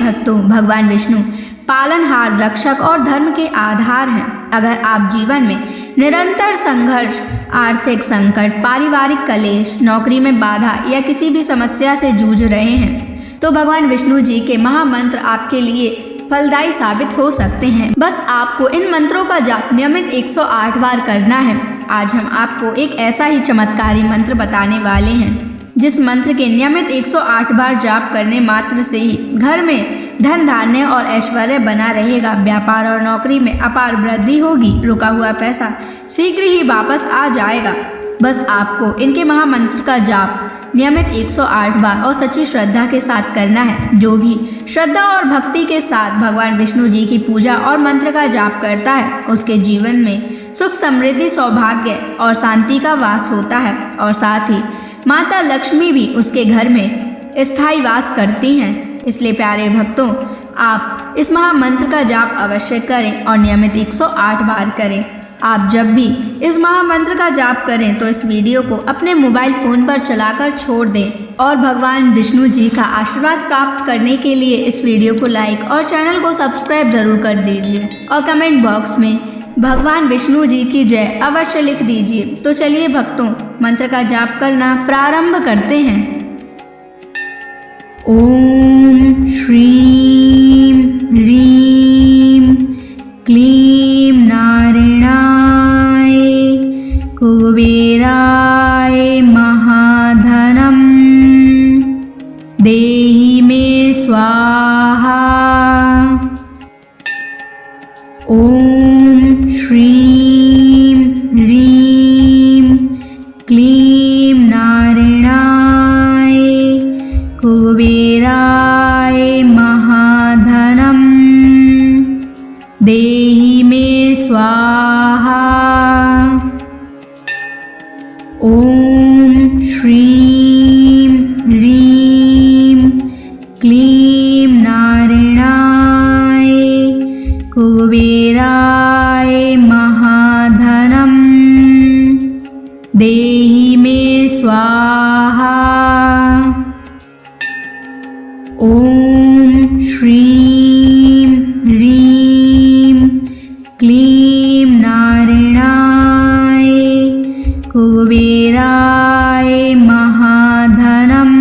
भक्तों, भगवान विष्णु पालनहार, रक्षक और धर्म के आधार हैं। अगर आप जीवन में निरंतर संघर्ष, आर्थिक संकट, पारिवारिक कलेश, नौकरी में बाधा या किसी भी समस्या से जूझ रहे हैं तो भगवान विष्णु जी के महामंत्र आपके लिए फलदायी साबित हो सकते हैं। बस आपको इन मंत्रों का जाप नियमित 108 बार करना है। आज हम आपको एक ऐसा ही चमत्कारी मंत्र बताने वाले हैं जिस मंत्र के नियमित 108 बार जाप करने मात्र से ही घर में धन धान्य और ऐश्वर्य बना रहेगा। व्यापार और नौकरी में अपार वृद्धि होगी। रुका हुआ पैसा शीघ्र ही वापस आ जाएगा। बस आपको इनके महामंत्र का जाप नियमित 108 बार और सच्ची श्रद्धा के साथ करना है। जो भी श्रद्धा और भक्ति के साथ भगवान विष्णु जी की पूजा और मंत्र का जाप करता है उसके जीवन में सुख, समृद्धि, सौभाग्य और शांति का वास होता है और साथ ही माता लक्ष्मी भी उसके घर में स्थायी वास करती हैं। इसलिए प्यारे भक्तों, आप इस महामंत्र का जाप अवश्य करें और नियमित 108 बार करें। आप जब भी इस महामंत्र का जाप करें तो इस वीडियो को अपने मोबाइल फ़ोन पर चलाकर छोड़ दें और भगवान विष्णु जी का आशीर्वाद प्राप्त करने के लिए इस वीडियो को लाइक और चैनल को सब्सक्राइब ज़रूर कर दीजिए और कमेंट बॉक्स में भगवान विष्णु जी की जय अवश्य लिख दीजिए। तो चलिए भक्तों, मंत्र का जाप करना प्रारंभ करते हैं। ओम श्रीं ह्रीं क्लीं नारायणाय कुबेराय महाधनं देहि मे स्वाहा। ओम श्रीं ह्रीं क्लीं नारायणाय कुबेराय महाधनं देहि मे स्वाहा। ओम श्रीं ह्रीं क्लीं नारायणाय कुबेराय महाधनं देहि मे स्वाहा। ओम श्रीं ह्रीं क्लीं नारायणाय कुबेराय महाधनं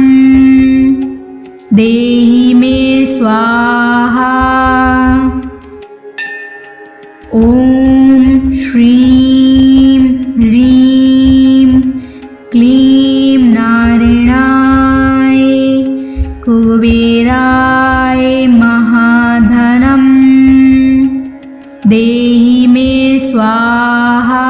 देहि मे स्वाहा। ओम श्रीं ह्रीं क्लीं नारायणाय कुबेराय महाधनं देहि मे स्वाहा।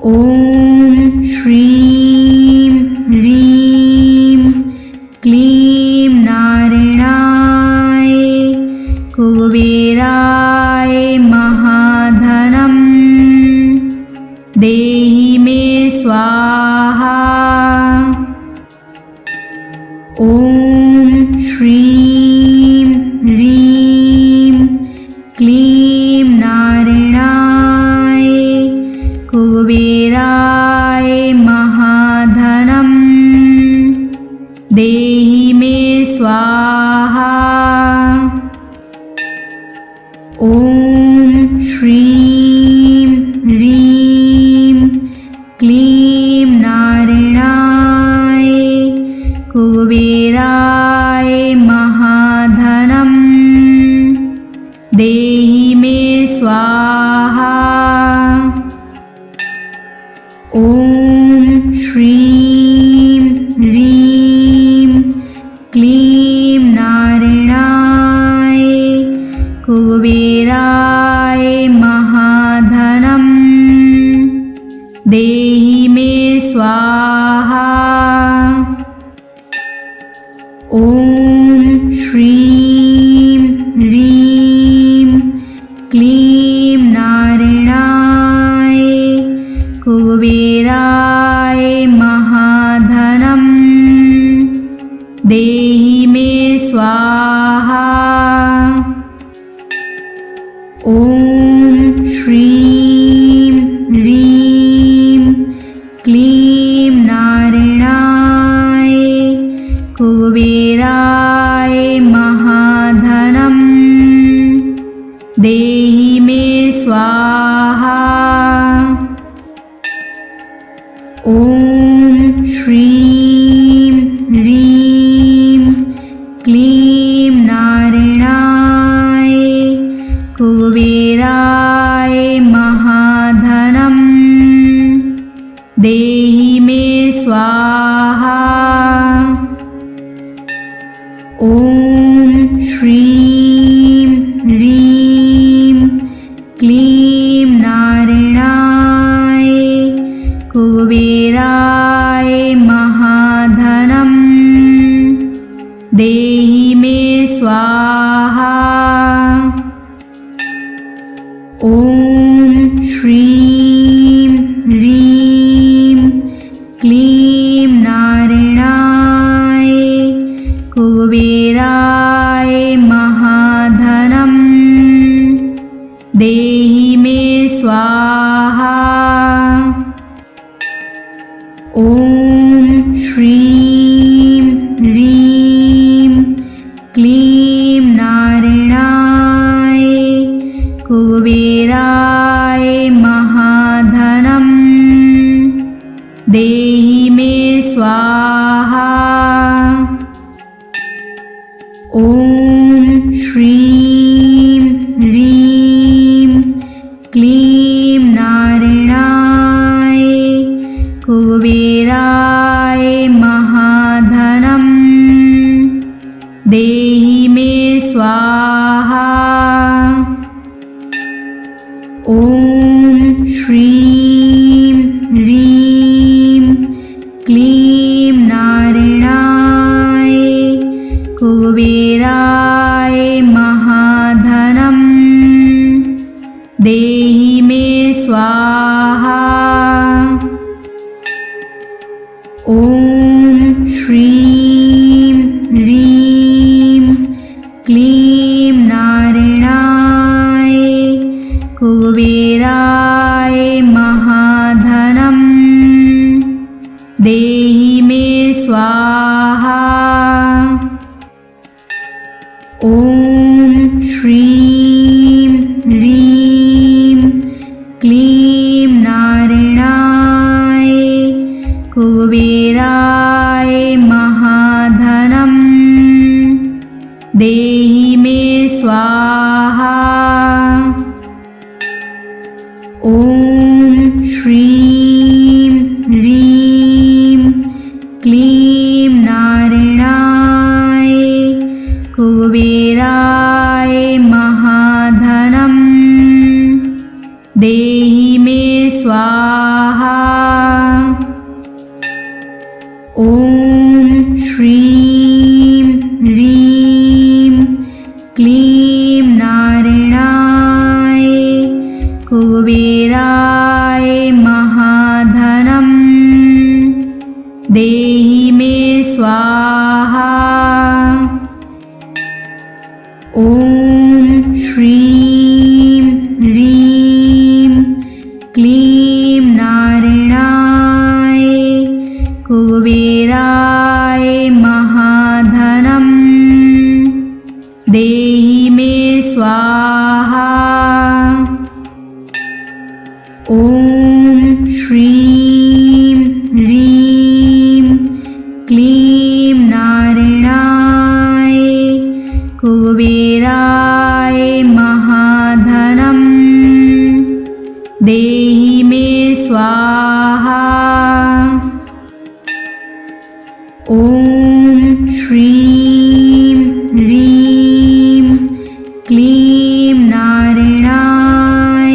ओम श्रीं ह्रीं क्लीं नारायणाय कुबेराय महाधनं देहि मे स्वाहा। ओम श्रीं ह्रीं क्लीं नारायणाय कुबेराय महाधनं देहि मे स्वाहा। ओम श्रीं ह्रीं क्लीं नारायणाय कुबेराय महाधनं देहि मे स्वाहा। ओम श्रीं ह्रीं क्लीं नारायणाय कुबेराय महाधनं देहि मे स्वाहा। ओम श्रीं ह्रीं क्लीं नारायणाय कुबेराय महाधनं देहि मे स्वाहा। ओम श्रीं ह्रीं क्लीं नारायणाय कुबेराय स्वाहा। ॐ श्रीं ह्रीं क्लीं नारायणाय कुबेराय महाधनं देहि मे स्वाहा। ॐ श्रीं ह्रीं क्लीं नारायणाय कुबेराय महाधनं देहि मे स्वाहा। ॐ श्रीं ह्रीं क्लीं नारायणाय कुबेराय महाधनं देहि मे स्वाहा। ॐ श्रीं ह्रीं क्लीं नारायणाय कुबेराय महाधनं देहि मे स्वाहा। ॐ श्रीं ह्रीं क्लीं नारायणाय कुबेराय महाधनं देहि मे स्वाहा। ॐ श्रीं ह्रीं क्लीं नारायणाय कुबेराय महाधनं देहि मे स्वाहा। ॐ श्रीं ह्रीं क्लीं नारायणाय कुबेराय महाधनं देहि मे स्वाहा। ॐ श्रीं ह्रीं क्लीं नारायणाय कुबेराय महाधनं देहि मे स्वाहा। ॐ श्रीं ह्रीं क्लीं नारायणाय कुबेराय महाधनं देहि मे स्वाहा। ॐ श्रीं ह्रीं क्लीं नारायणाय कुबेराय महाधनं देहि मे स्वाहा। ॐ श्रीं ह्रीं क्लीं नारायणाय कुबेराय महाधनं देहि मे स्वाहा। ॐ श्रीं ह्रीं क्लीं नारायणाय कुबेराय महाधनं देहि मे स्वाहा। ॐ श्रीं ह्रीं क्लीं नारायणाय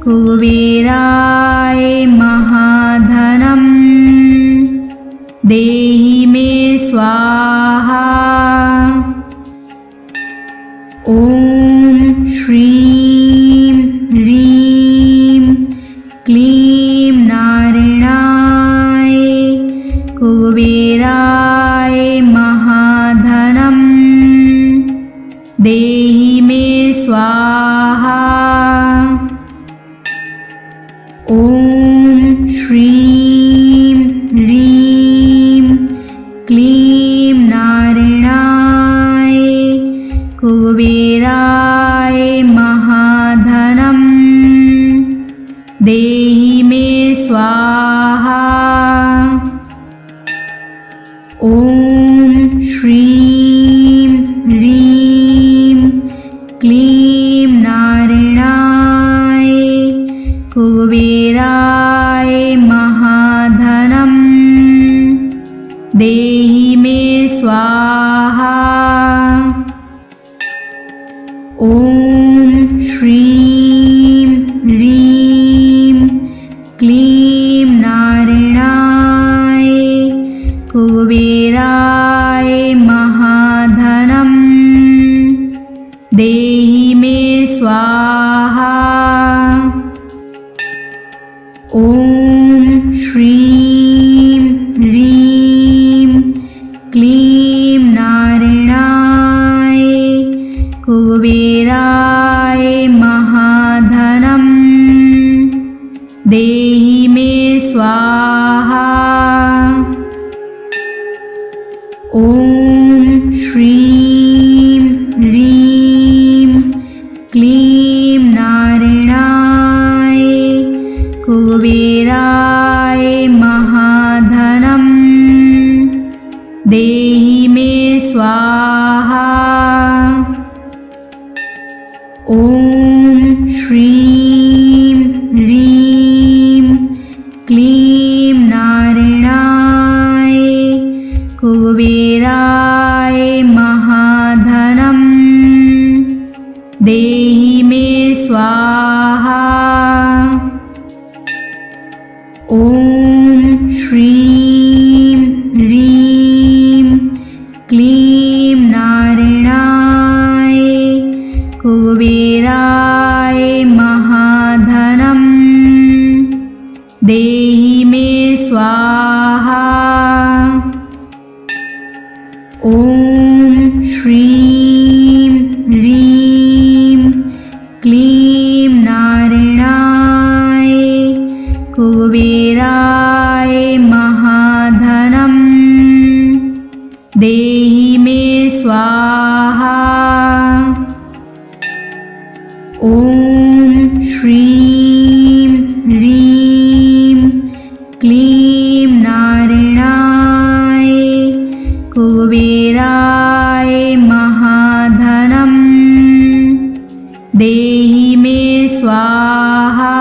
कुबेराय महाधनं देहि मे स्वाहा। ॐ श्रीं ह्रीं क्लीं नारायणाय कुबेराय महाधनं देहि मे स्वाहा। ॐ श्रीं ह्रीं क्लीं नारायणाय कुबेराय महाधनं देहि मे स्वाहा। ॐ श्रीं ह्रीं क्लीं नारायणाय कुबेराय महाधनं देहि मे स्वाहा। ॐ श्रीं ह्रीं क्लीं नारायणाय कुबेराय महाधनं देहि मे स्वाहा। ॐ श्रीं ह्रीं क्लीं नारायणाय कुबेराय महाधनं देहि मे स्वाहा। ॐ श्रीं ह्रीं क्लीं नारायणाय कुबेराय महाधनं देहि मे स्वाहा। ॐ श्रीं ह्रीं क्लीं नारायणाय कुबेराय महाधनं देहि मे स्वाहा। ॐ श्रीं ह्रीं क्लीं नारायणाय कुबेराय महाधनं देहि मे स्वाहा। ॐ श्रीं ह्रीं क्लीं नारायणाय कुबेराय महाधनं देहि मे स्वाहा। ॐ श्रीं ह्रीं क्लीं नारायणाय कुबेराय महाधनं देहि मे स्वाहा।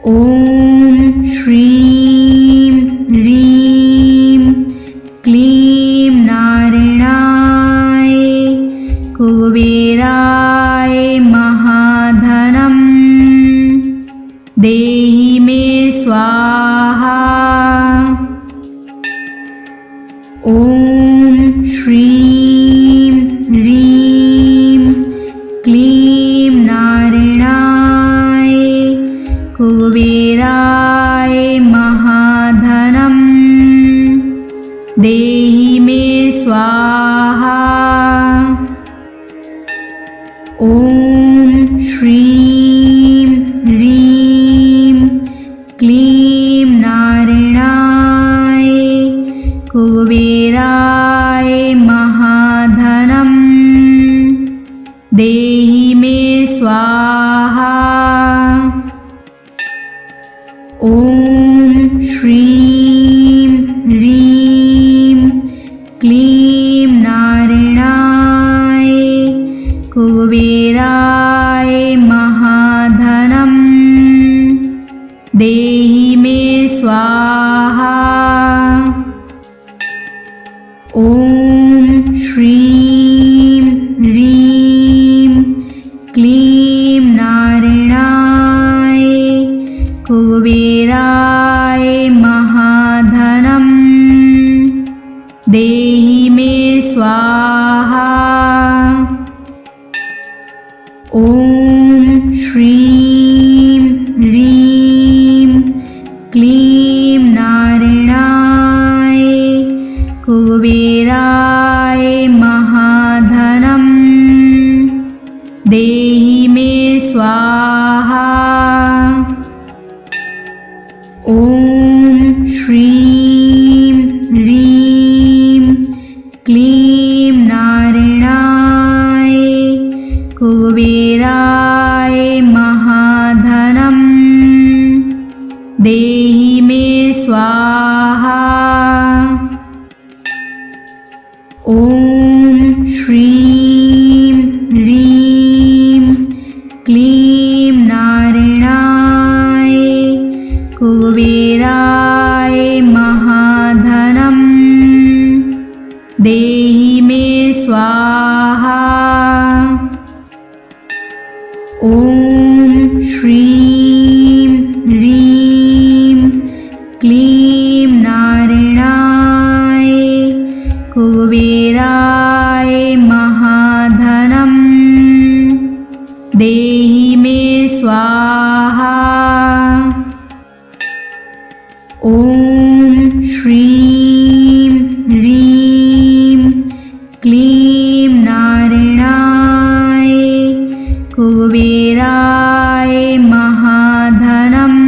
ॐ श्रीं ह्रीं क्लीं नारायणाय कुबेराय महाधनं देहि मे स्वाहा। ॐ श्रीं ह्रीं क्लीं नारायणाय कुबेराय महाधनं देहि मे स्वाहा। ॐ श्रीं ह्रीं क्लीं नारायणाय कुबेराय महाधनं देहि मे स्वाहा। ॐ श्रीं ह्रीं क्लीं नारायणाय कुबेराय महाधनं देहि मे स्वाहा। ॐ श्रीं ह्रीं क्लीं नारायणाय कुबेराय महाधनं देहि मे स्वाहा। ॐ श्रीं ह्रीं क्लीं नारायणाय कुबेराय महाधनं देहि मे स्वाहा। ॐ श्रीं ह्रीं क्लीं नारायणाय कुबेराय महाधनम् देहि मे स्वाहा। ॐ श्रीं ह्रीं क्लीं नारायणाय कुबेराय महाधनम् देहि मे स्वाहा। ॐ श्रीं ह्रीं क्लीं नारायणाय कुबेराय महाधनम् देहि मे स्वाहा। ॐ श्रीं ह्रीं क्लीं नारायणाय कुबेराय महाधनम्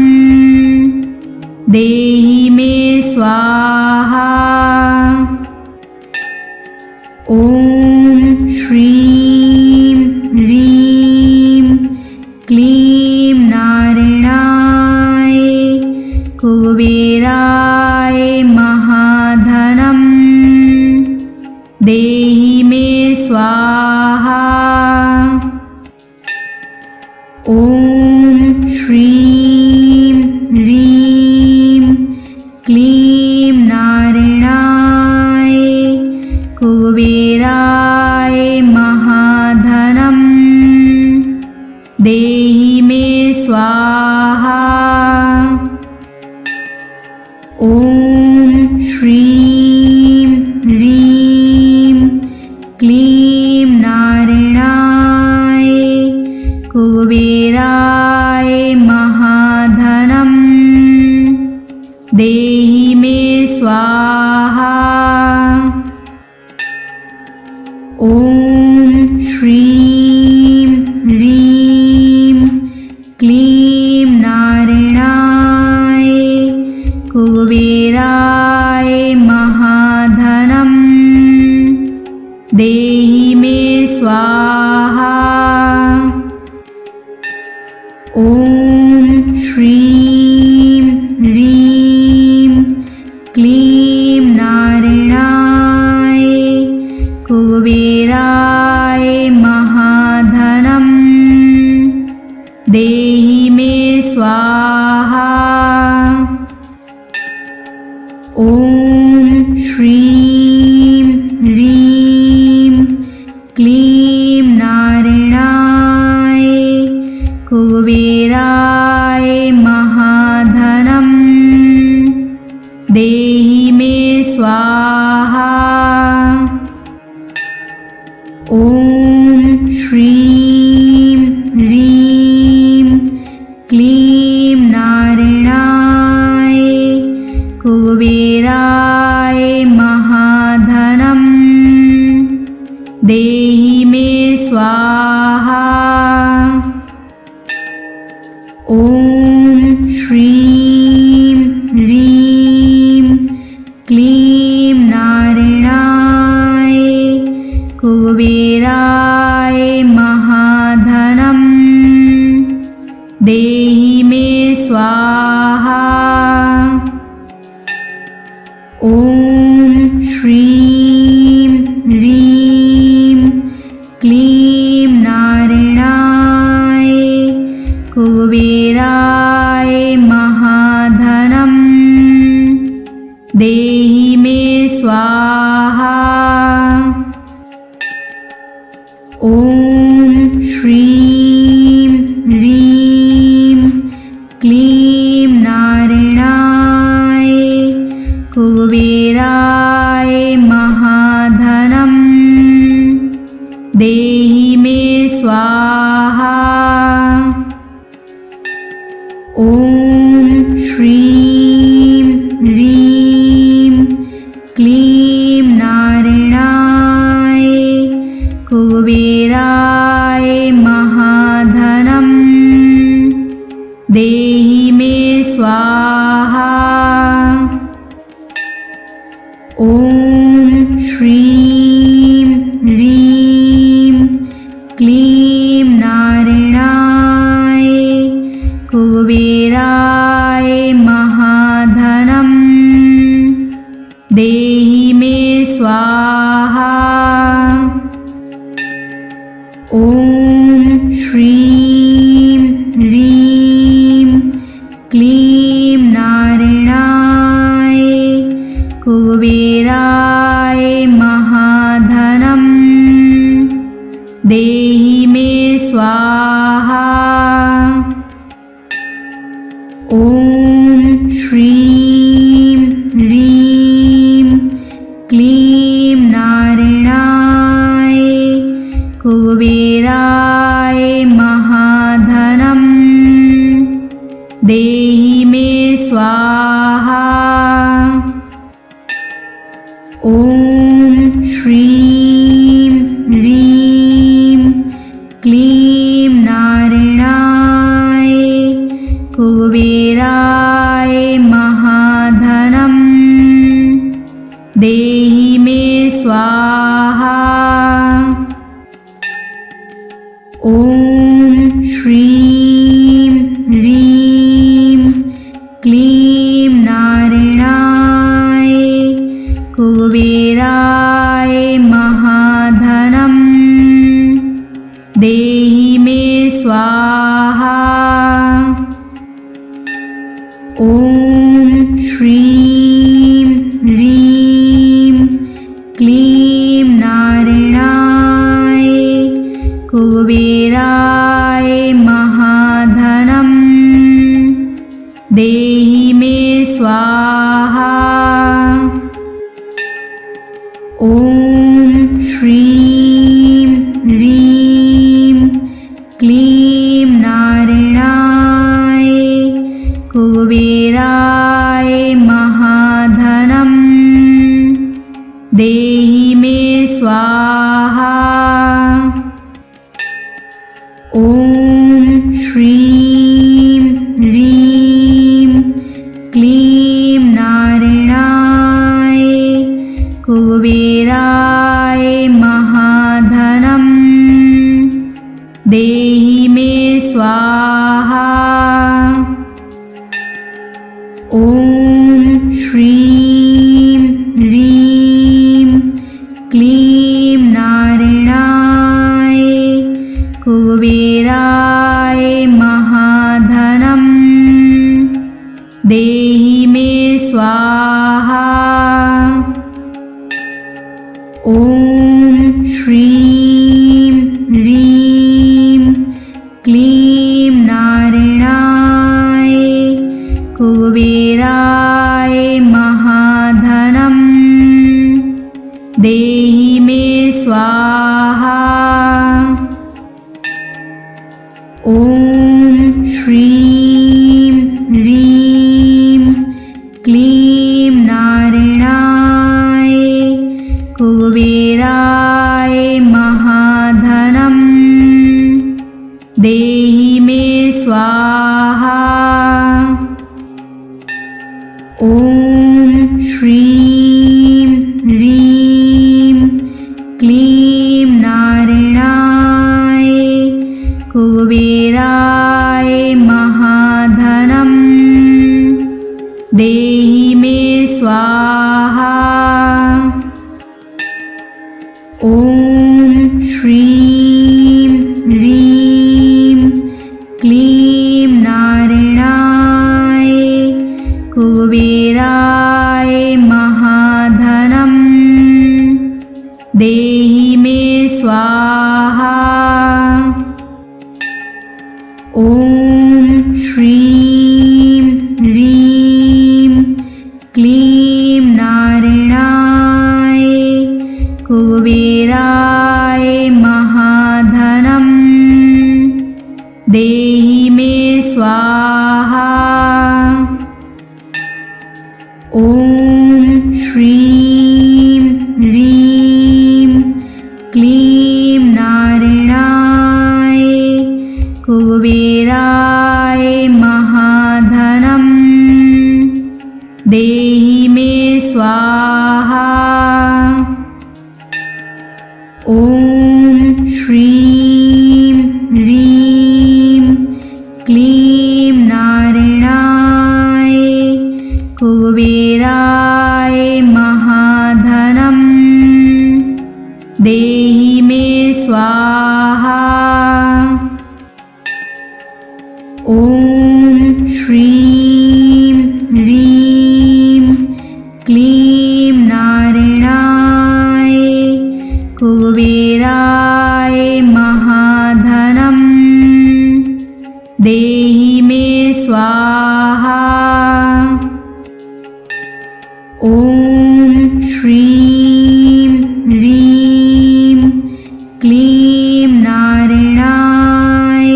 देहि मे स्वाहा। ॐ श्रीं ह्रीं क्लीं नारायणाय कुबेराय महाधनम् देहि मे स्वाहा। ॐ श्रीं ह्रीं क्लीं नारायणाय कुबेराय महाधनम् देहि मे स्वाहा। ॐ श्रीं ह्रीं क्लीं नारायणाय कुबेराय महाधनम् देहि मे स्वाहा। ॐ श्रीं ह्रीं क्लीं नारायणाय कुबेराय महाधनम् देहि मे स्वाहा। ॐ श्रीं ह्रीं क्लीं नारायणाय कुबेराय महाधनम् देहि मे स्वाहा। ॐ श्रीं ह्रीं क्लीं नारायणाय कुबेराय महाधनम् देहि मे स्वाहा। ॐ श्रीं ह्रीं क्लीं नारायणाय कुबेराय महाधनम् देहि मे स्वाहा। ॐ श्रीं ह्रीं क्लीं नारायणाय कुबेराय महाधनम् देहि मे स्वाहा। ॐ श्रीं ह्रीं क्लीं नारायणाय कुबेराय महाधनम् देहि मे स्वाहा। ॐ श्रीं ह्रीं क्लीं नारायणाय कुबेराय महाधनम् देहि मे स्वाहा। ॐ श्रीं ह्रीं क्लीं नारायणाय कुबेराय महाधनम् देहि मे स्वाहा। ॐ श्रीं ह्रीं क्लीं नारायणाय ॐ श्रीं ह्रीं क्लीं नारायणाय कुबेराय महाधनं देहि मे स्वाहा। ॐ श्रीं ह्रीं क्लीं नारायणाय कुबेराय महाधनं देहि मे स्वाहा। ॐ श्रीं ह्रीं क्लीं नारायणाय कुबेराय महाधनं देहि मे स्वाहा। ॐ श्रीं ह्रीं क्लीं नारायणाय कुबेराय महाधनं देहि मे स्वाहा। ॐ श्रीं ह्रीं क्लीं नारायणाय कुबेराय महाधनं देहि मे स्वाहा। ॐ श्रीं ह्रीं क्लीं नारायणाय कुबेराय महाधनं देहि मे स्वाहा। ॐ श्रीं ह्रीं क्लीं नारायणाय कुबेराय महाधनं देहि मे स्वाहा। ॐ श्रीं ह्रीं क्लीं नारायणाय कुबेराय महाधनं देहि मे स्वाहा। ॐ श्रीं ह्रीं क्लीं नारायणाय कुबेराय महाधनं देहि मे स्वाहा। ॐ श्रीं ह्रीं क्लीं नारायणाय कुबेराय महाधनं देहि मे स्वाहा। ॐ श्रीं ह्रीं क्लीं नारायणाय कुबेराय महाधनं देहि मे स्वाहा। ॐ श्रीं ह्रीं क्लीं नारायणाय कुबेराय महाधनं देहि मे स्वाहा। ॐ श्रीं ह्रीं क्लीं नारायणाय कुबेराय महाधनं देहि मे स्वाहा। ॐ श्रीं ह्रीं क्लीं नारायणाय कुबेराय महाधनं देहि मे स्वाहा। ॐ श्रीं ह्रीं क्लीं नारायणाय कुबेराय महाधनं देहि मे स्वाहा। ॐ श्रीं ह्रीं क्लीं नारायणाय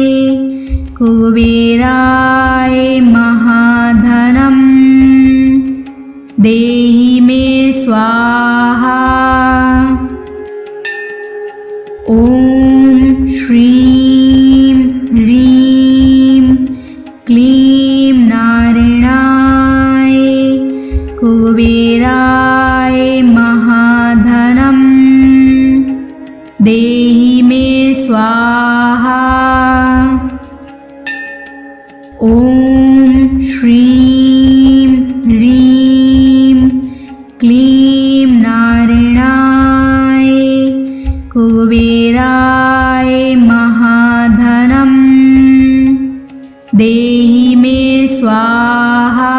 कुबेराय महाधनं देहि मे स्वाहा। ॐ श्रीं ह्रीं क्लीं नारायणाय कुबेराय महाधनं देहि मे स्वाहा। ॐ श्रीं ह्रीं क्लीं नारायणाय कुबेराय महाधनं देहि मे स्वाहा।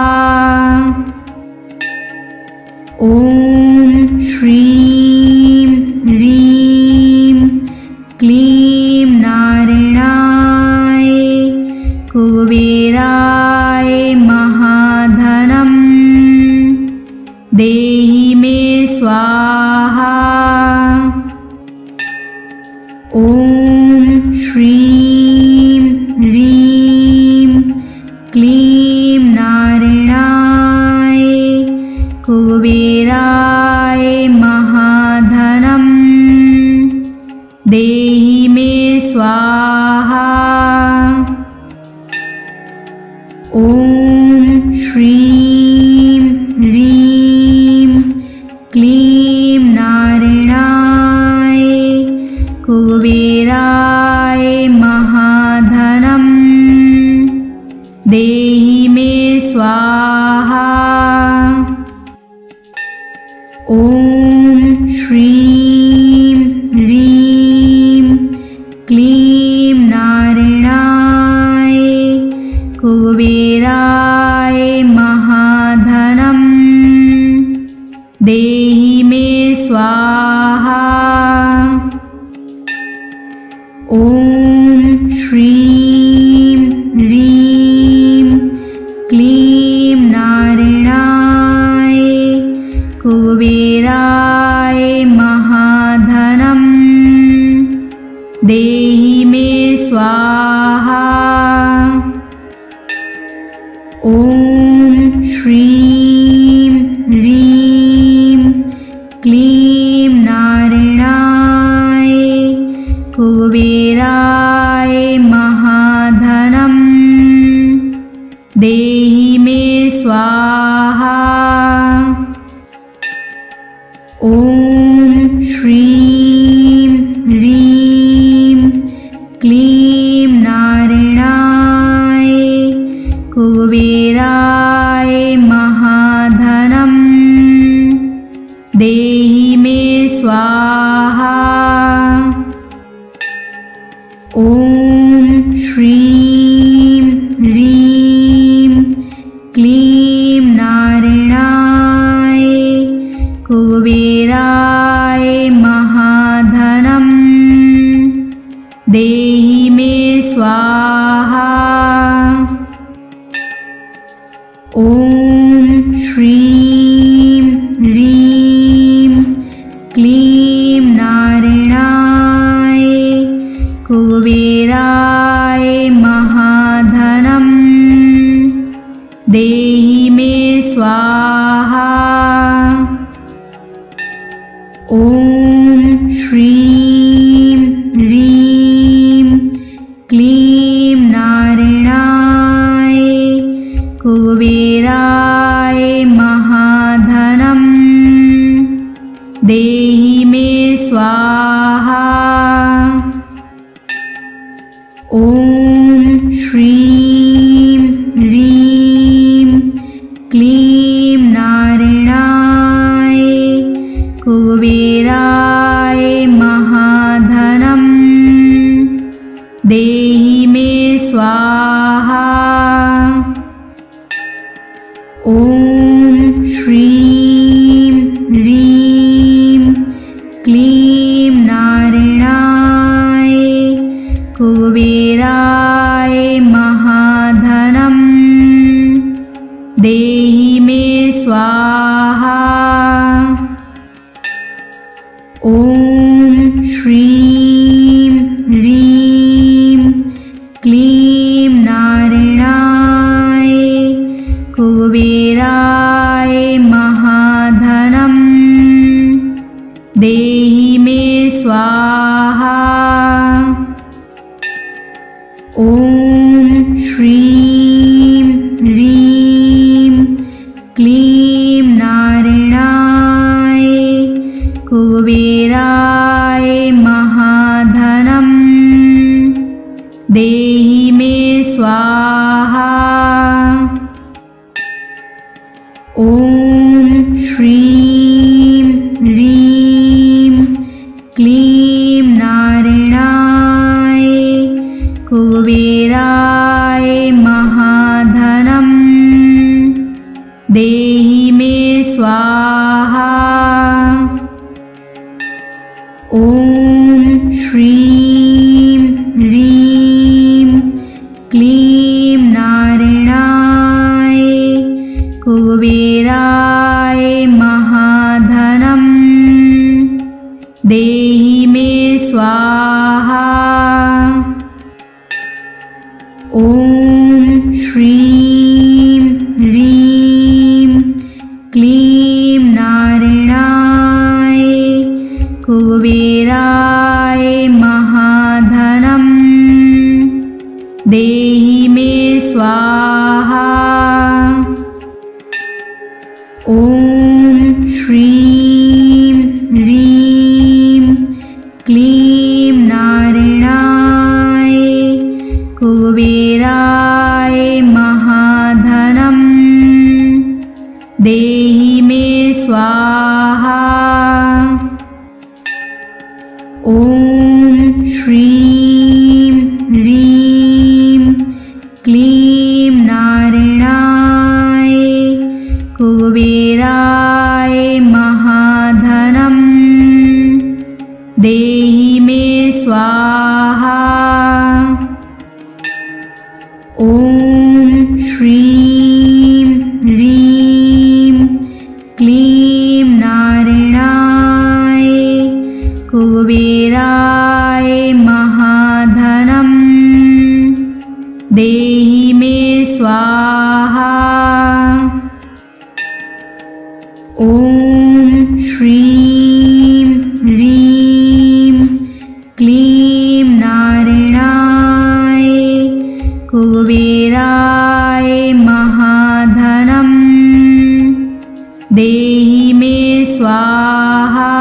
ॐ श्रीं ह्रीं क्लीं नारायणाय कुबेराय महाधनं देहि मे स्वाहा। ॐ श्रीं ह्रीं क्लीं नारायणाय कुबेराय महाधनं देहि मे स्वाहा। ॐ श्रीं ह्रीं क्लीं नारायणाय कुबेराय महाधनं देहि मे स्वाहा। ॐ श्रीं ह्रीं क्लीं नारायणाय कुबेराय महाधनं देहि मे स्वाहा। ॐ श्रीं ह्रीं क्लीं नारायणाय कुबेराय महाधनं देहि मे स्वाहा। ॐ श्रीं ह्रीं क्लीं नारायणाय कुबेराय महाधनं देहि मे स्वाहा। ॐ श्रीं ह्रीं क्लीं नारायणाय कुबेराय महाधनं देहि मे स्वाहा। ॐ श्रीं ह्रीं क्लीं नारायणाय कुबेराय महाधनं देहि मे स्वाहा। ॐ श्रीं ह्रीं क्लीं नारायणाय कुबेराय महाधनं देहि मे स्वाहा। ॐ श्रीं ह्रीं क्लीं नारायणाय कुबेराय महाधनं देहि मे स्वाहा। ॐ श्रीं ह्रीं क्लीं नारायणाय कुबेराय महाधनं देहि मे स्वाहा। ॐ श्रीं ह्रीं क्लीं नारायणाय कुबेराय महाधनं देहि मे स्वाहा। ॐ श्रीं ह्रीं क्लीं नारायणाय कुबेराय महाधनं देहि मे स्वाहा। ॐ श्रीं ह्रीं क्लीं नारायणाय कुबेराय महाधनं देहि मे स्वाहा। ॐ श्रीं ह्रीं क्लीं नारायणाय कुबेराय महाधनं देहि मे स्वाहा। ॐ श्रीं ह्रीं क्लीं नारायणाय कुबेराय महाधनं देहि मे स्वाहा। ॐ श्रीं ह्रीं क्लीं नारायणाय कुबेराय महाधनं देहि मे स्वाहा। ॐ श्रीं ह्रीं क्लीं नारायणाय कुबेराय महाधनं देहि मे स्वाहा। ॐ श्रीं ह्रीं क्लीं नारायणाय कुबेराय महाधनं देहि मे स्वाहा। ॐ श्रीं ह्रीं क्लीं नारायणाय कुबेराय महाधनं देहि मे स्वाहा। ॐ श्रीं ह्रीं क्लीं नारायणाय कुबेराय महाधनं देहि मे स्वाहा।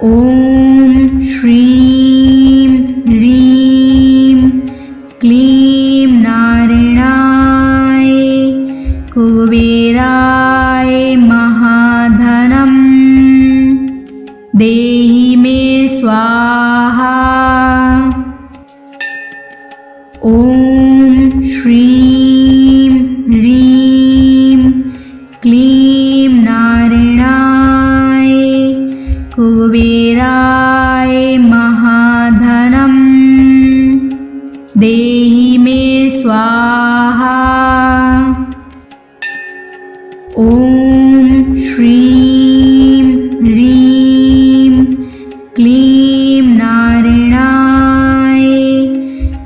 ॐ श्रीं ह्रीं क्लीं नारायणाय कुबेराय महाधनं देहि मे स्वाहा। ॐ श्रीं ह्रीं क्लीं नारायणाय कुबेराय महाधनं देहि मे स्वाहा। ॐ श्रीं ह्रीं क्लीं नारायणाय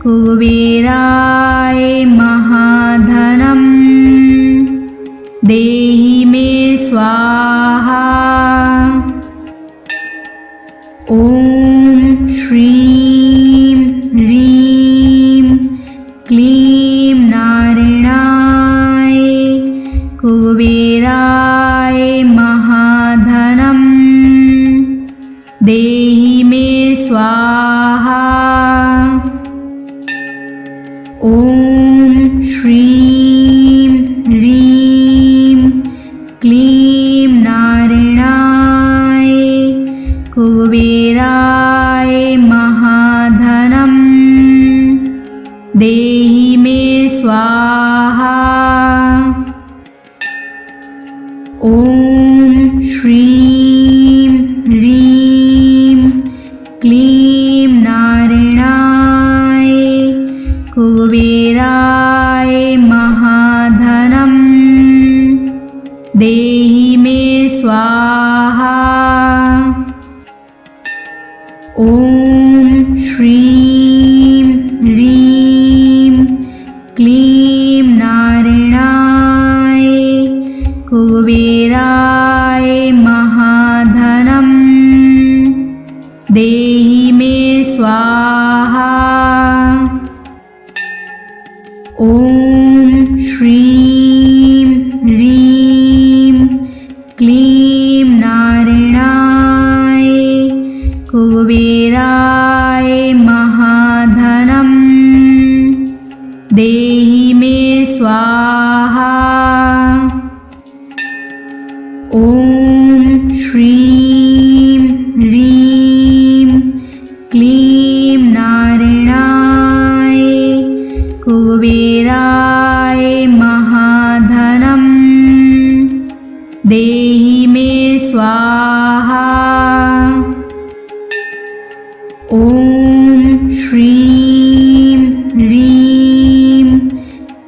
कुबेराय महाधनं देहि मे स्वाहा। ॐ श्रीं ह्रीं क्लीं नारायणाय कुबेराय महाधनं देहि मे स्वाहा। ॐ श्रीं ह्रीं क्लीं नारायणाय कुबेराय महाधनं देहि मे स्वाहा। ॐ श्रीं ह्रीं क्लीं नारायणाय कुबेराय स्वाहा। ॐ श्रीं ह्रीं क्लीं नारायणाय कुबेराय महाधनं देहि मे स्वाहा। ॐ श्रीं ह्रीं क्लीं नारायणाय कुबेराय महाधनं देहि मे स्वाहा। ॐ श्रीं ह्रीं क्लीं नारायणाय कुबेराय महाधनं देहि मे स्वाहा। ॐ श्रीं ह्रीं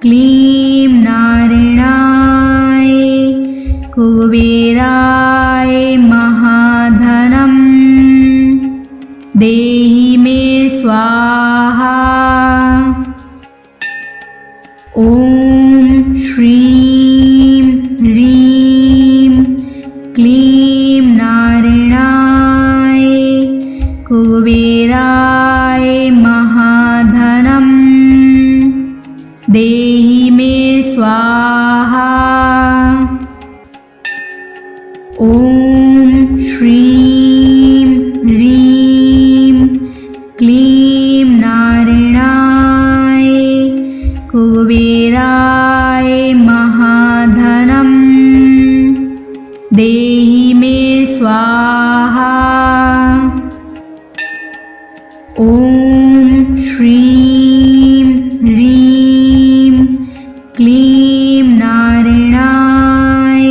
क्लीं नारायणाय कुबेराय महाधनं देहि मे स्वाहा। ॐ श्रीं ह्रीं क्लीं नारायणाय कुबेराय महाधनं देहि मे स्वाहा। ॐ श्रीं ह्रीं क्लीं नारायणाय कुबेराय महाधनं देहि मे स्वाहा। ॐ श्रीं ह्रीं क्लीं नारायणाय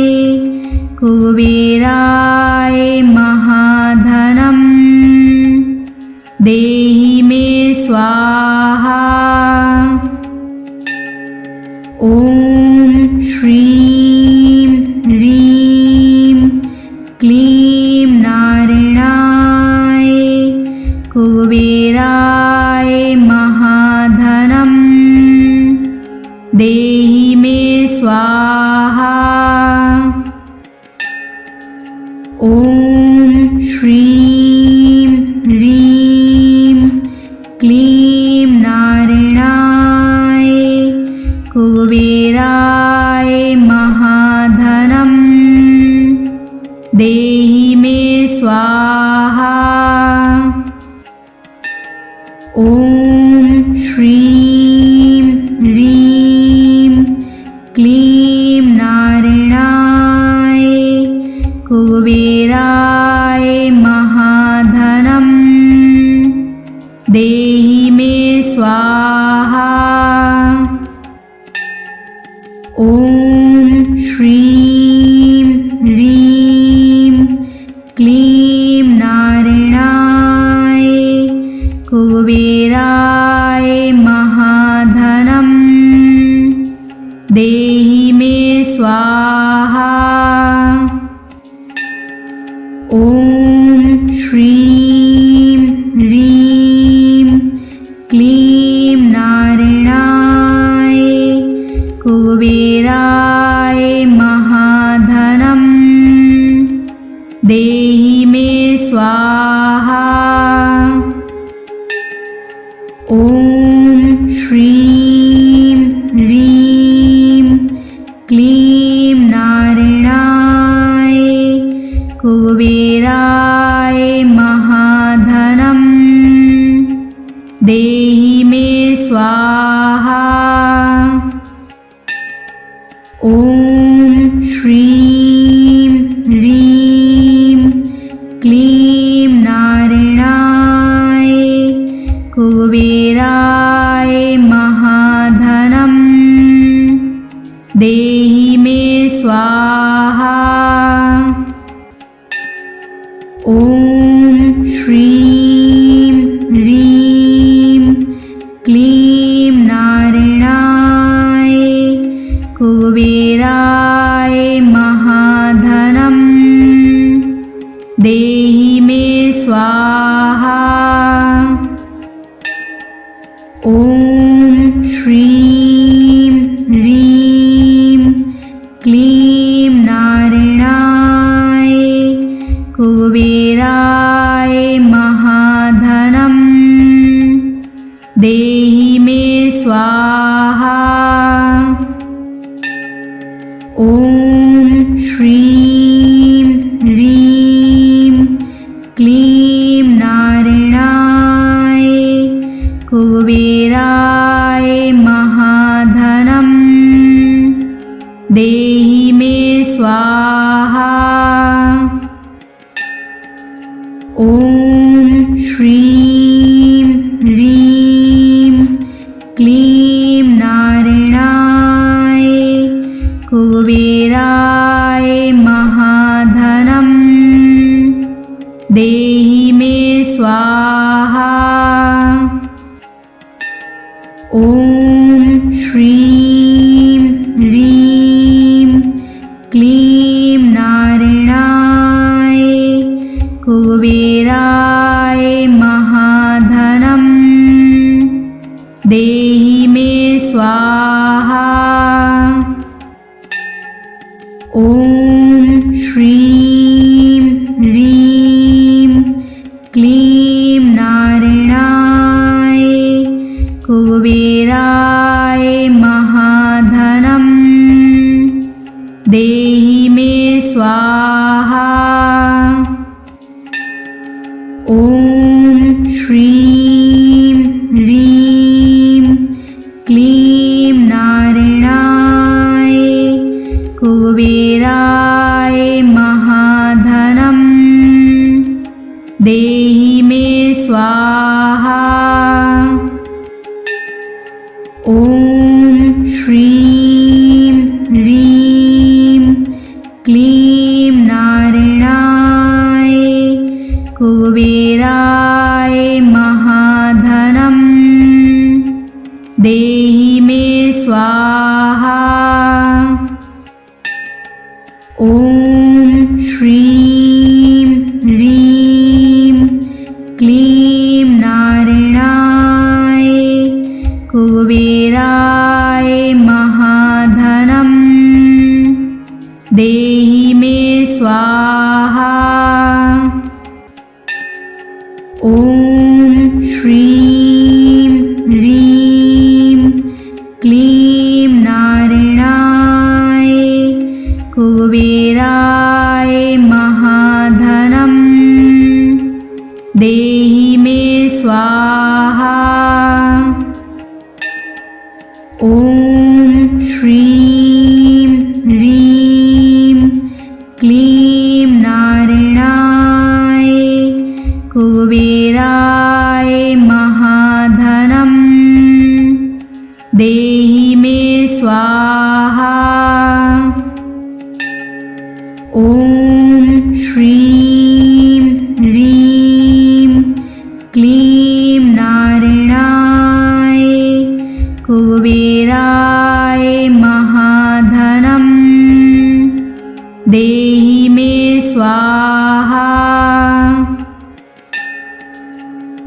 कुबेराय महाधनं देहि मे स्वाहा। ॐ श्रीं ह्रीं क्लीं नारायणाय कुबेराय महाधनं देहि मे स्वाहा। ॐ श्रीं ह्रीं क्लीं नारायणाय कुबेराय महाधनं देहि मे स्वाहा। ॐ श्रीं ह्रीं क्लीं नारायणाय कुबेराय महाधनं देहि मे स्वाहा। ॐ श्रीं ह्रीं क्लीं नारायणाय कुबेराय महाधनं देहि मे स्वाहा। ॐ श्रीं ह्रीं क्लीं नारायणाय कुबेराय महाधनं देहि मे स्वाहा। ॐ श्रीं ह्रीं क्लीं नारायणाय कुबेराय महाधनं देहि मे स्वाहा। ॐ श्रीं ह्रीं क्लीं नारायणाय कुबेराय महाधनं देहि मे स्वाहा। ॐ श्रीं ह्रीं क्लीं नारायणाय कुबेराय महाधनं श्रीं ह्रीं क्लीं नारायणाय कुबेराय महाधनं देहि मे स्वाहा। ॐ श्रीं ह्रीं क्लीं नारायणाय कुबेराय महाधनं देहि मे स्वाहा। ॐ श्रीं ह्रीं क्लीं नारायणाय कुबेराय महाधनं देहि मे स्वाहा। ॐ श्रीं ह्रीं क्लीं नारायणाय कुबेराय महाधनं देहि मे स्वाहा। ॐ श्रीं ह्रीं क्लीं नारायणाय कुबेराय महाधनं देहि मे स्वाहा। ॐ श्रीं ह्रीं क्लीं नारायणाय कुबेराय महाधनं देहि मे स्वाहा। ॐ श्रीं ह्रीं क्लीं नारायणाय कुबेराय महाधनं देहि मे स्वाहा। ॐ श्रीं ह्रीं क्लीं नारायणाय कुबेराय महाधनं देहि मे स्वाहा। ॐ श्रीं ह्रीं क्लीं नारायणाय कुबेराय महाधनं देहि मे स्वाहा। ॐ श्रीं ह्रीं क्लीं नारायणाय कुबेराय महाधनं देहि मे स्वाहा। ॐ श्रीं ह्रीं क्लीं नारायणाय कुबेराय महाधनं देहि मे स्वाहा।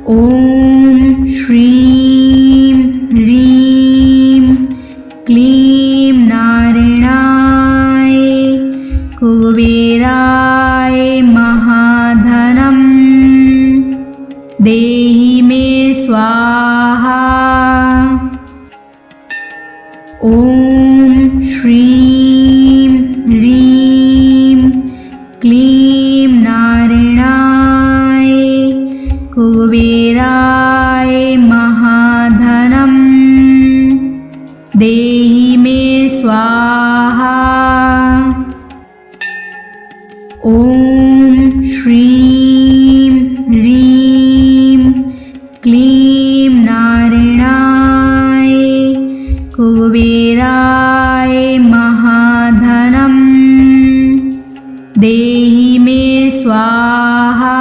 ॐ श्रीं ह्रीं क्लीं नारायणाय कुबेराय महाधनं देहि मे स्वाहा। ॐ श्रीं ह्रीं क्लीं नारायणाय कुबेराय महाधनं देहि मे स्वाहा। ॐ श्रीं ह्रीं क्लीं नारायणाय कुबेराय महाधनं देहि मे स्वाहा।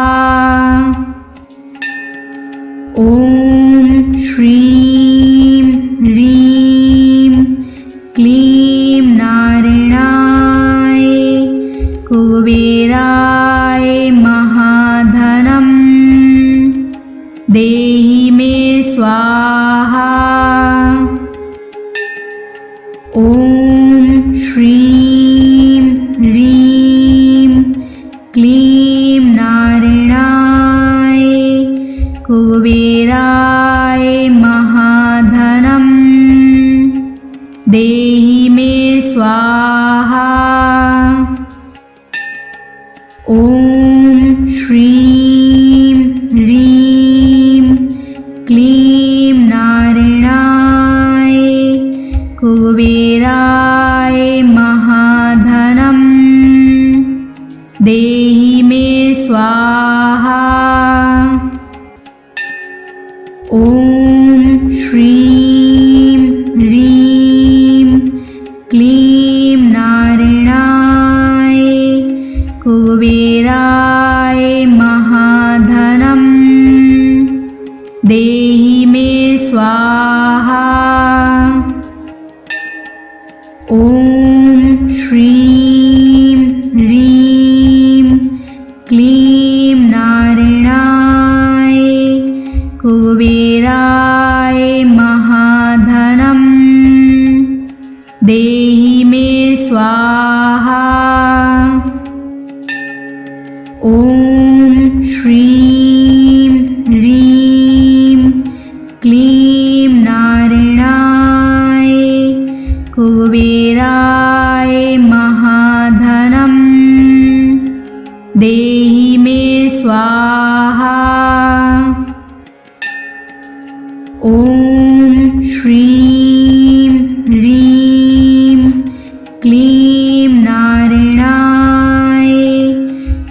ॐ श्रीं ह्रीं ॐ श्रीं ह्रीं क्लीं नारायणाय कुबेराय महाधनं देहि मे स्वाहा। ॐ श्रीं ह्रीं क्लीं नारायणाय कुबेराय महाधनं देहि मे स्वाहा। ॐ श्रीं ह्रीं क्लीं नारायणाय कुबेराय महाधनं देहि मे स्वाहा। ॐ श्रीं ह्रीं क्लीं नारायणाय कुबेराय महाधनं देहि मे स्वाहा। ॐ श्रीं ह्रीं क्लीं नारायणाय कुबेराय महाधनं देहि मे स्वाहा। ॐ श्रीं ह्रीं क्लीं नारायणाय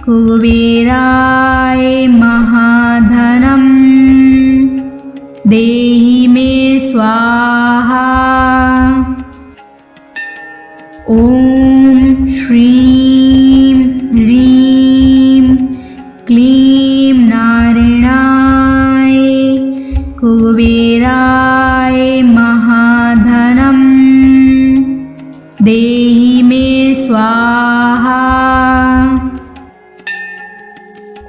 कुबेराय महाधनं देहि मे स्वाहा। ॐ श्रीं ह्रीं क्लीं नारायणाय कुबेराय महाधनं देहि मे स्वाहा।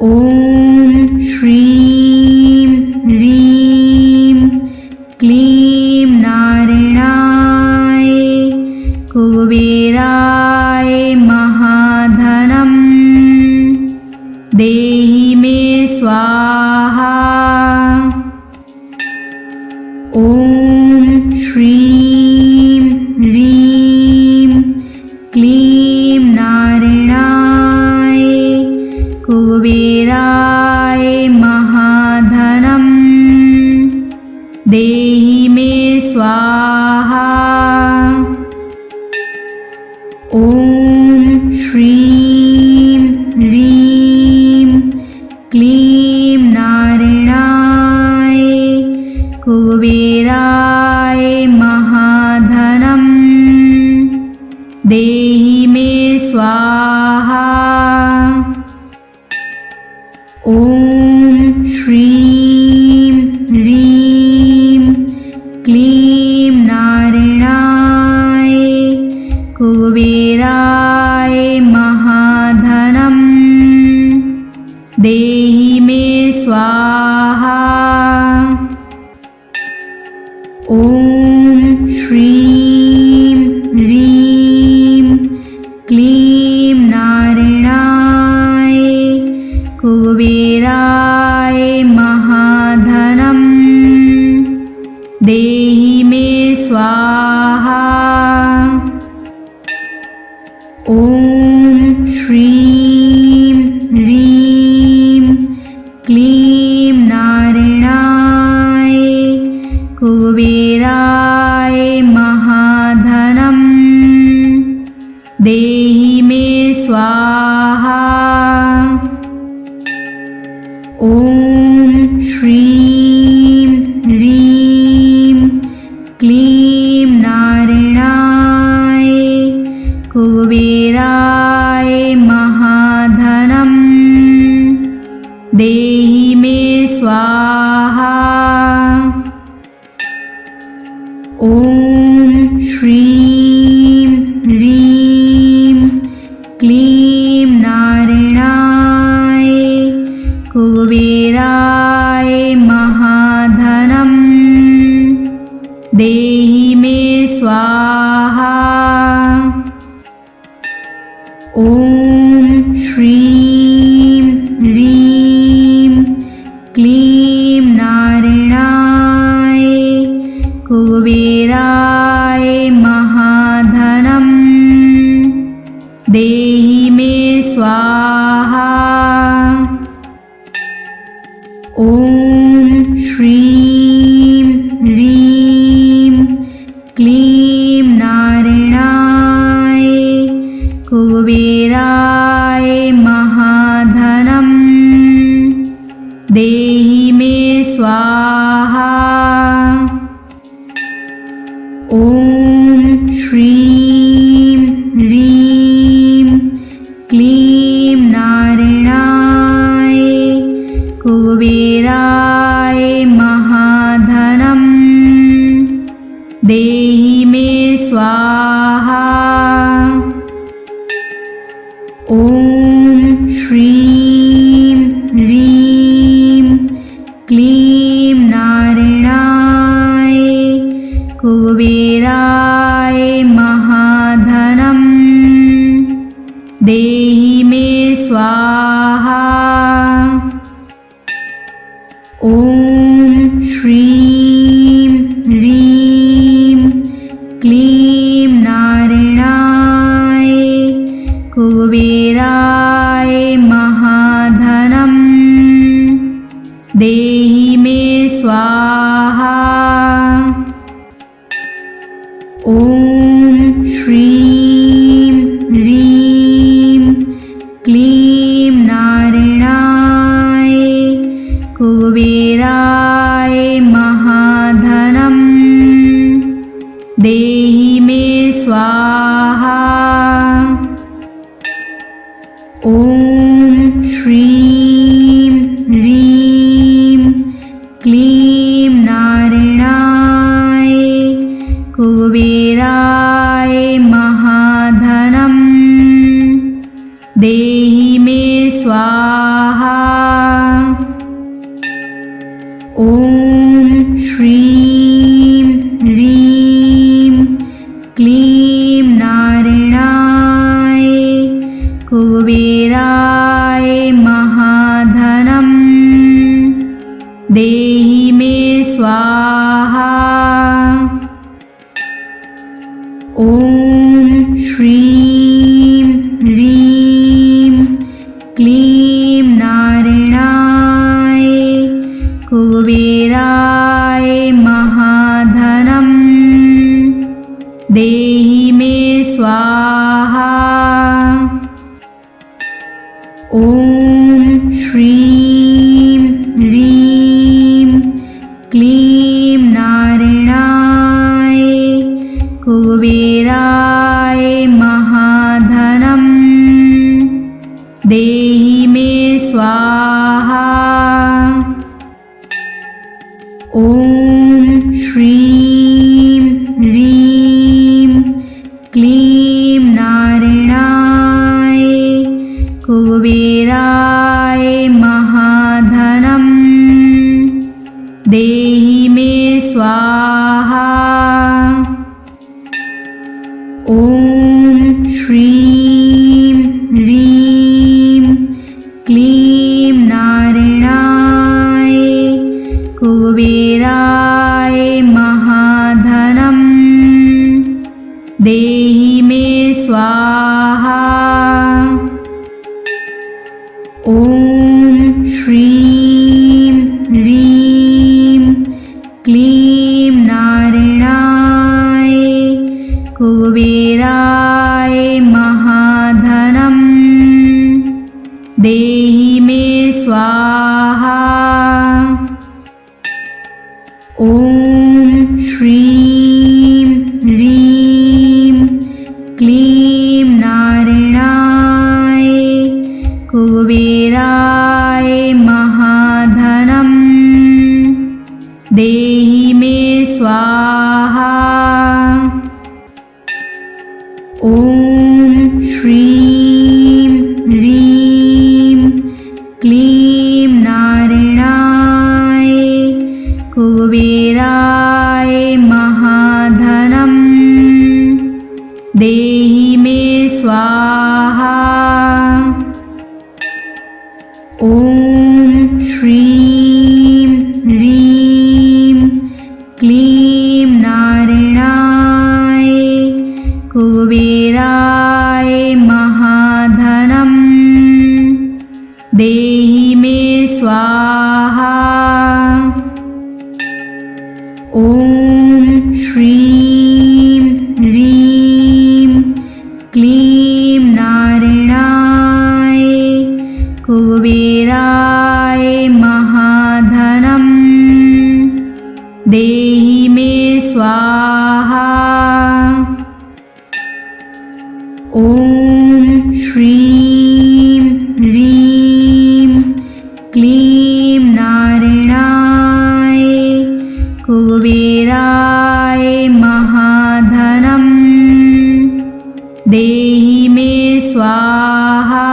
ॐ श्रीं ह्रीं क्लीं नारायणाय कुबेराय महाधनं देहि मे स्वाहा। ॐ श्रीं ह्रीं क्लीं नारायणाय कुबेराय महाधनं देहि मे स्वाहा। ॐ श्रीं ह्रीं क्लीं नारायणाय कुबेराय महाधनं देहि मे स्वाहा। ॐ श्रीं ह्रीं क्लीं नारायणाय कुबेराय महाधनं देहि मे स्वाहा। ॐ श्रीं ह्रीं क्लीं नारायणाय कुबेराय महाधनं देहि मे स्वाहा। ॐ श्रीं ह्रीं क्लीं नारायणाय कुबेराय महाधनं देहि मे स्वाहा। ॐ श्रीं ह्रीं क्लीं नारायणाय कुबेराय महाधनं देहि मे स्वाहा। ॐ श्रीं ह्रीं क्लीं नारायणाय कुबेराय महाधनं देहि देहि मे स्वाहा। ॐ श्रीं ह्रीं क्लीं नारायणाय कुबेराय महाधनं देहि मे स्वाहा। ॐ श्रीं ह्रीं क्लीं नारायणाय कुबेराय महाधनं देहि मे स्वाहा। ॐ श्रीं ह्रीं क्लीं नारायणाय कुबेराय महाधनं देहि मे स्वाहा। ॐ श्रीं ह्रीं क्लीं नारायणाय कुबेराय महाधनं देहि मे स्वाहा। ॐ श्रीं ह्रीं क्लीं नारायणाय कुबेराय महाधनं देहि मे स्वाहा। ॐ श्रीं ह्रीं क्लीं नारायणाय कुबेराय महाधनं देहि मे स्वाहा। ॐ श्रीं ह्रीं क्लीं नारायणाय कुबेराय महाधनं देहि मे स्वाहा। ॐ श्रीं ह्रीं क्लीं नारायणाय कुबेराय महाधनं देहि मे स्वाहा। ॐ श्रीं ह्रीं क्लीं नारायणाय कुबेराय महाधनं देहि मे स्वाहा। ॐ श्रीं ह्रीं क्लीं नारायणाय कुबेराय महाधनं देहि मे स्वाहा। ॐ श्रीं ह्रीं क्लीं नारायणाय कुबेराय महाधनं देहि मे स्वाहा। ॐ श्रीं ह्रीं क्लीं नारायणाय कुबेराय महाधनं देहि मे स्वाहा। ॐ श्रीं ह्रीं क्लीं नारायणाय कुबेराय महाधनं देहि मे स्वाहा। ॐ श्रीं ह्रीं क्लीं नारायणाय कुबेराय महाधनं देहि मे स्वाहा। ॐ श्रीं ह्रीं क्लीं नारायणाय कुबेराय महाधनं स्वाहा। ॐ श्रीं ह्रीं क्लीं नारायणाय कुबेराय महाधनं देहि मे स्वाहा। ॐ श्रीं ह्रीं क्लीं नारायणाय कुबेराय महाधनं देहि मे स्वाहा। ॐ श्रीं ह्रीं क्लीं नारायणाय कुबेराय महाधनं देहि मे स्वाहा।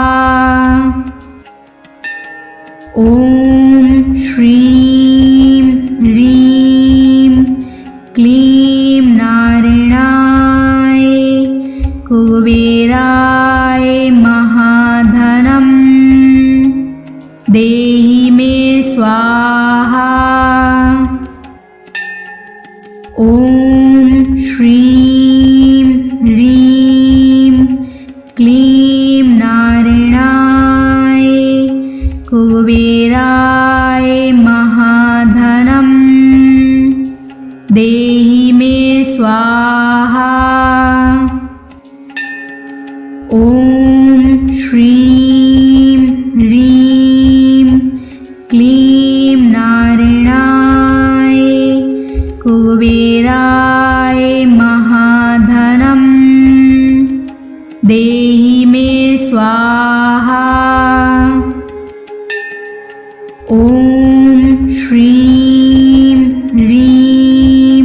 ॐ श्रीं ह्रीं क्लीं नारायणाय कुबेराय महाधनं देहि मे स्वाहा। ॐ श्रीं ह्रीं क्लीं नारायणाय कुबेराय महाधनं देहि मे स्वाहा। ॐ श्रीं ह्रीं क्लीं नारायणाय कुबेराय महाधनं देहि मे स्वाहा। ॐ श्रीं ह्रीं क्लीं नारायणाय कुबेराय महाधनं देहि मे स्वाहा। ॐ श्रीं ह्रीं क्लीं नारायणाय कुबेराय महाधनं देहि मे स्वाहा। ॐ श्रीं ह्रीं क्लीं नारायणाय कुबेराय महाधनं देहि मे स्वाहा। ॐ श्रीं ह्रीं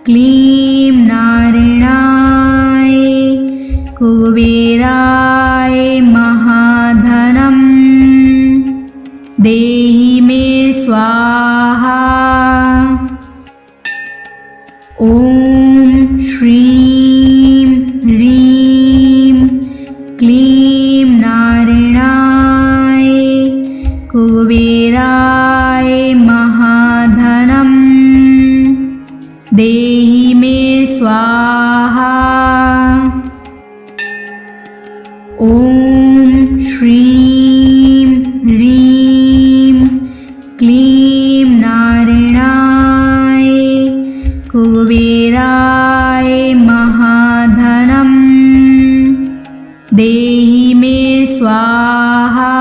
क्लीं नारायणाय कुबेराय महाधनं देहि मे स्वाहा। ॐ श्रीं ह्रीं क्लीं नारायणाय कुबेराय महाधनं देहि मे स्वाहा। ॐ श्रीं ह्रीं क्लीं नारायणाय कुबेराय महाधनं देहि मे स्वाहा। ॐ श्रीं ह्रीं क्लीं नारायणाय कुबेराय महाधनं देहि मे स्वाहा।